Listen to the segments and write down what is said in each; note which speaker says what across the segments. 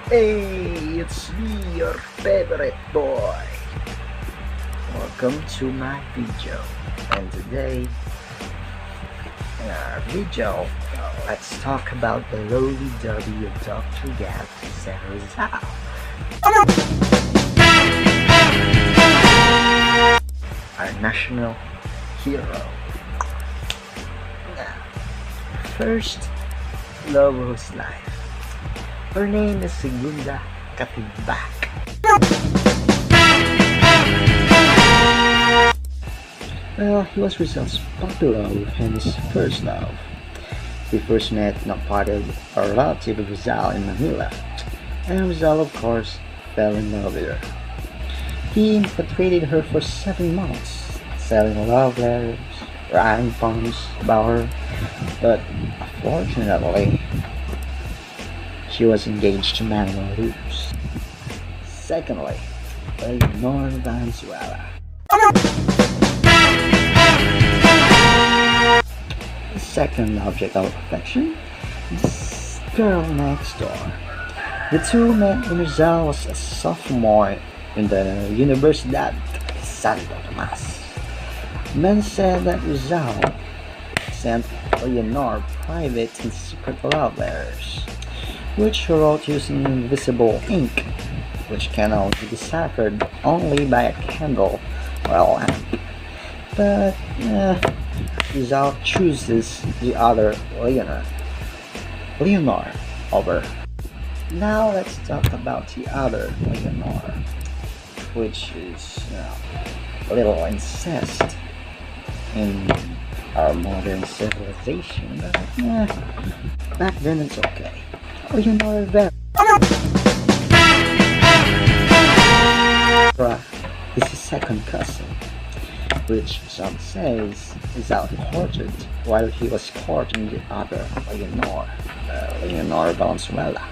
Speaker 1: Hey, it's me, your favorite boy. Welcome to my video. And today, in our video, let's talk about the lovey-dovey of Dr. Gap and Rizal, our national hero. Now, first, Lovelife. Her name is Segunda Katibak. Well, he was Rizal's popular love and his first love. We first met in a part of a relative of Rizal in Manila, and Rizal, of course, fell in love with her. He infatuated her for 7 months, selling love letters, writing poems about her, but unfortunately, she was engaged to Manuel Luz. Secondly, Leonor Valenzuela. The second object of affection, this girl next door. The two met when Rizal was a sophomore in the Universidad Santo Tomas. Men said that Rizal sent Leonor private and secret love letters, which he wrote using invisible ink, which can only be deciphered only by a candle or a lamp. But Rizal chooses the other Leonor over. Now let's talk about the other Leonor, which is a little incest in our modern civilization, but back then it's okay. Leonor Vera is his second cousin, which some says is out courted while he was courting the other Leonor Valenzuela.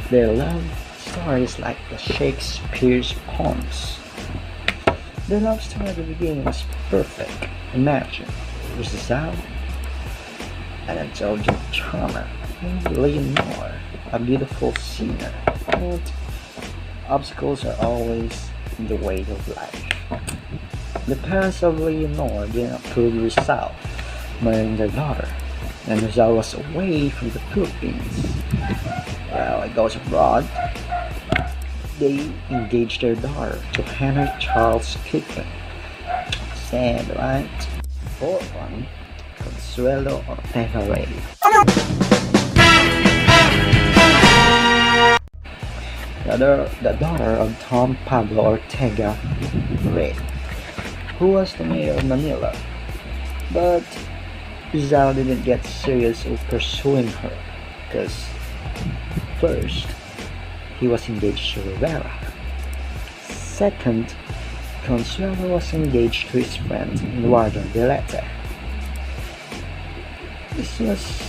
Speaker 1: Their love story is like the Shakespeare's poems. Their love story at the beginning was perfect. Imagine Rizal, an intelligent charmer, and Leonor, a beautiful singer, and obstacles are always in the way of life. The parents of Leonor didn't approve Rizal marrying their daughter, and Rizal was away from the Philippines. While he goes abroad, they engaged their daughter to Henry Charles Kipling. Sad, right? Fourth one, Consuelo Ortega Radio. The daughter of Don Pablo Ortega Rey, who was the mayor of Manila. But Rizal didn't get serious of pursuing her, because first, he was engaged to Rivera. Second, Consuelo was engaged to his friend Eduardo Vilete. This was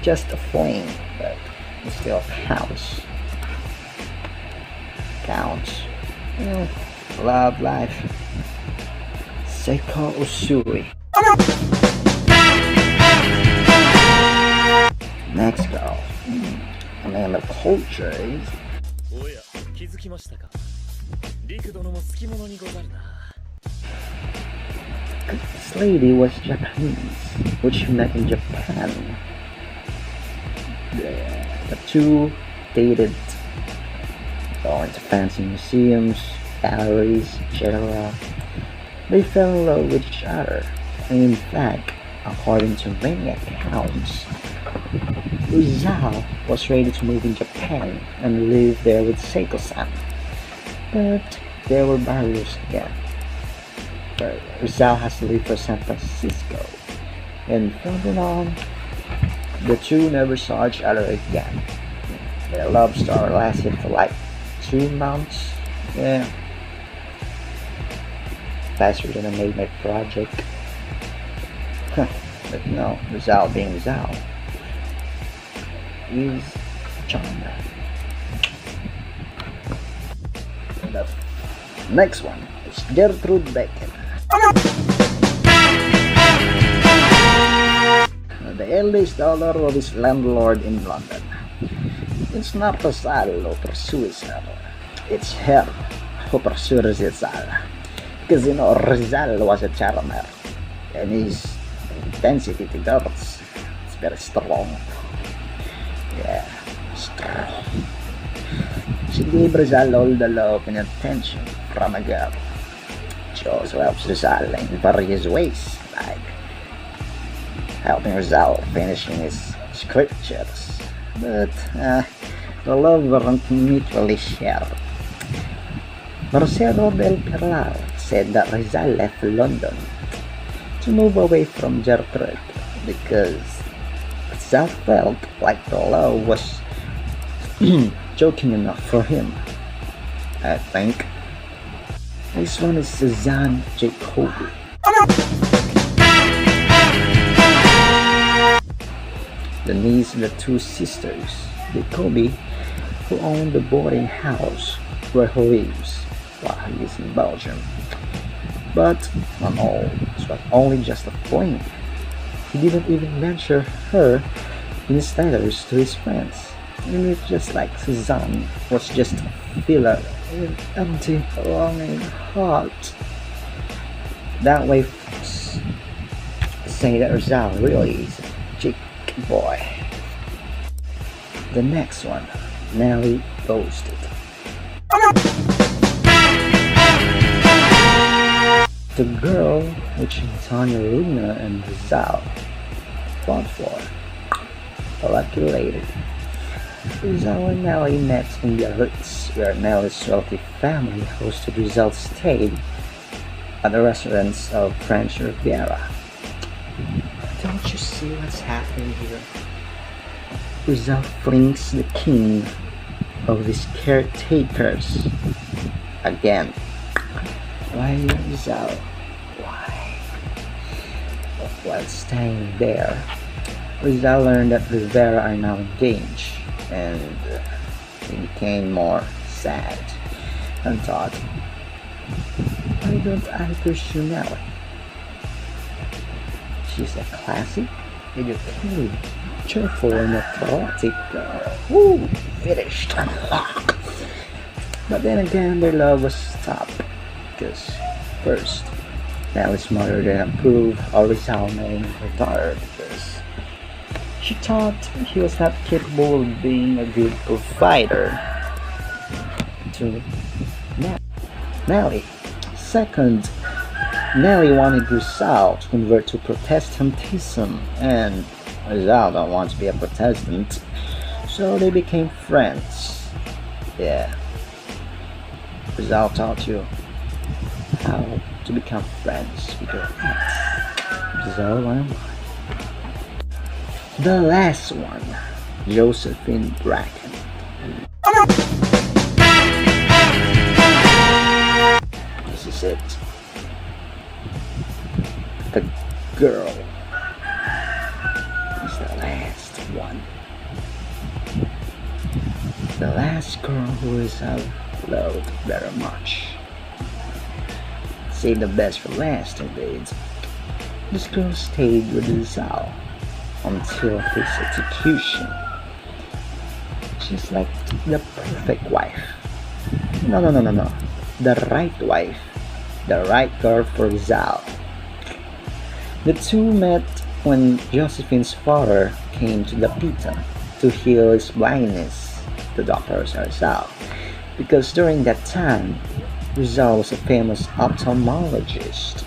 Speaker 1: just a fling, but it still counts. Love life. Seiko Usui. Next girl. The name of culture is. This lady was Japanese, which she met in Japan. The two dated, going to fancy museums, galleries, etc. They fell in love with each other, and in fact, according to many accounts, Rizal was ready to move in Japan and live there with Seiko-san. But there were barriers again. Rizal has to leave for San Francisco, and from then on, the two never saw each other again. Their love story lasted for like 2 months. Faster than I made my project. But no, Rizal being Rizal is a charmer. The next one is Gertrude Becker. The eldest daughter of his landlord in London. It's not Rizal who pursues her. It's her who pursues Rizal. Because Rizal was a charmer. And his intensity to girls is very strong. Yeah, strong. She gave Rizal all the love and attention from a girl. She also helps Rizal in various ways, like helping Rizal finishing his scriptures. But the love weren't mutually shared. Marcelo del Pilar said that Rizal left London to move away from Gertrude because Rizal felt like the love was joking enough for him. I think. This one is Suzanne Jacobi. The niece of the two sisters, Jacobi, who owned the boarding house where he lives while he is in Belgium. But not all, it was only just a fling. He didn't even mention her in his letters to his friends. And it's just like Suzanne was just a filler with an empty, longing heart. That way, folks say that Rizal really is a chick boy. The next one, Nelly Ghosted. The girl which Antonio Luna and Rizal fought for. A lucky lady. Rizal and Nelly met in Biarritz, where Nelly's wealthy family hosted Rizal's stay at the residence of French Riviera. Don't you see what's happening here? Rizal flings the king of these caretakers again. Why Rizal? Why? While staying there, Rizal learned that Rivera are now engaged, and he became more sad and thought, why don't I pursue Nelly? She's a classy, educated, cheerful, and athletic girl. Woo! Finished and locked. But then again, their love was stopped because first, Nelly's mother didn't approve of Rizal marrying her daughter because she thought he was not capable of being a good provider to Nelly. Second, Nelly wanted Rizal to convert to Protestantism, and Rizal don't want to be a Protestant, so they became friends. Yeah. Rizal taught you how to become friends with your ex. Rizal 101. The last one, Josephine Bracken. This is it. The girl is the last one. The last girl who is loved very much. Save the best for last, indeed. This girl stayed with Rizal until his execution. She's like the perfect wife. No. The right wife. The right girl for Rizal. The two met when Josephine's father came to the Pita to heal his blindness. The doctors are Rizal. Because during that time, Rizal was a famous ophthalmologist.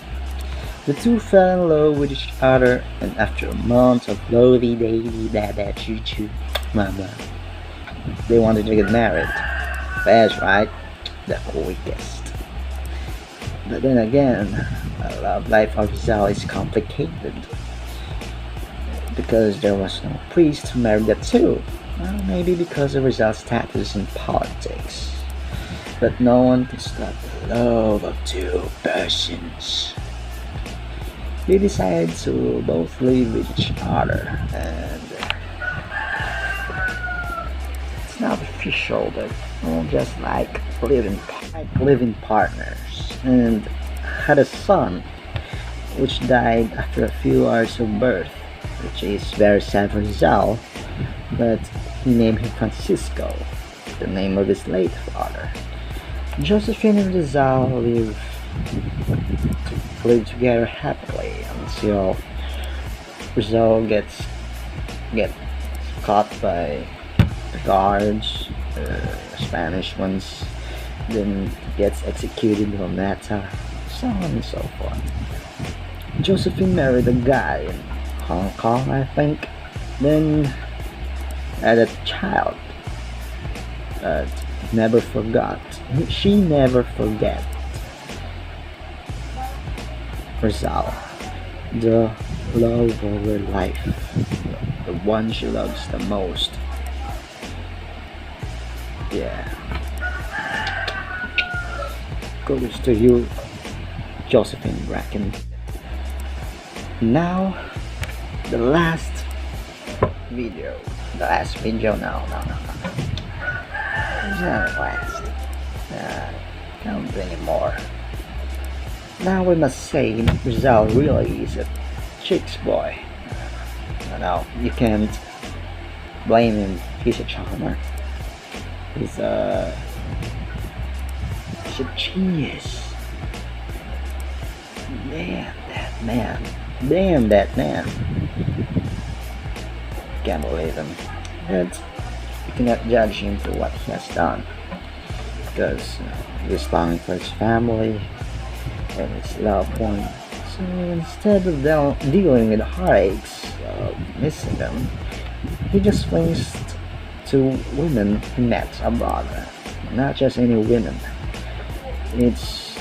Speaker 1: The two fell in love with each other, and after a month of lovey-dovey, dada choo-choo, mama, they wanted to get married. That's right, the quickest. But then again, the love life of Rizal is complicated because there was no priest to marry the two. Well, maybe because of Rizal's status in politics. But no one can stop the love of two persons. They decided to both live with each other, and it's not official, but just like living partners, and had a son which died after a few hours of birth, which is very sad for Rizal, but he named him Francisco, the name of his late father. Josephine and Rizal live together happily until Rizal get caught by the guards, Spanish ones, then gets executed on Mata, so on and so forth. Josephine married a guy in Hong Kong, I think, then had a child, but never forgot. She never forget Rizal, the love of her life, the one she loves the most. Yeah. Goes to you, Josephine Bracken. Now, the last video. The last video? No. It's not the last. Can't do anymore. Now we must say Rizal really is a chick's boy. No, you can't blame him. He's a charmer. He's a genius. Damn that man. Can't believe him. But you cannot judge him for what he has done, because he's longing for his family and his loved ones. So instead of dealing with the heartaches of missing them, he just flings to women he met abroad. Not just any women. It's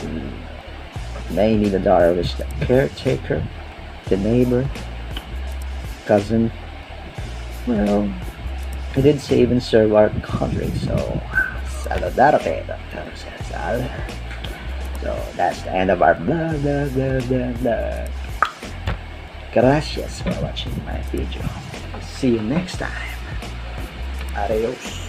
Speaker 1: maybe the daughter of his caretaker, the neighbor, cousin. Well, he did save and serve our country, so saludarte, Dr. Rizal. So that's the end of our blah. Gracias for watching my video. See you next time. Adios.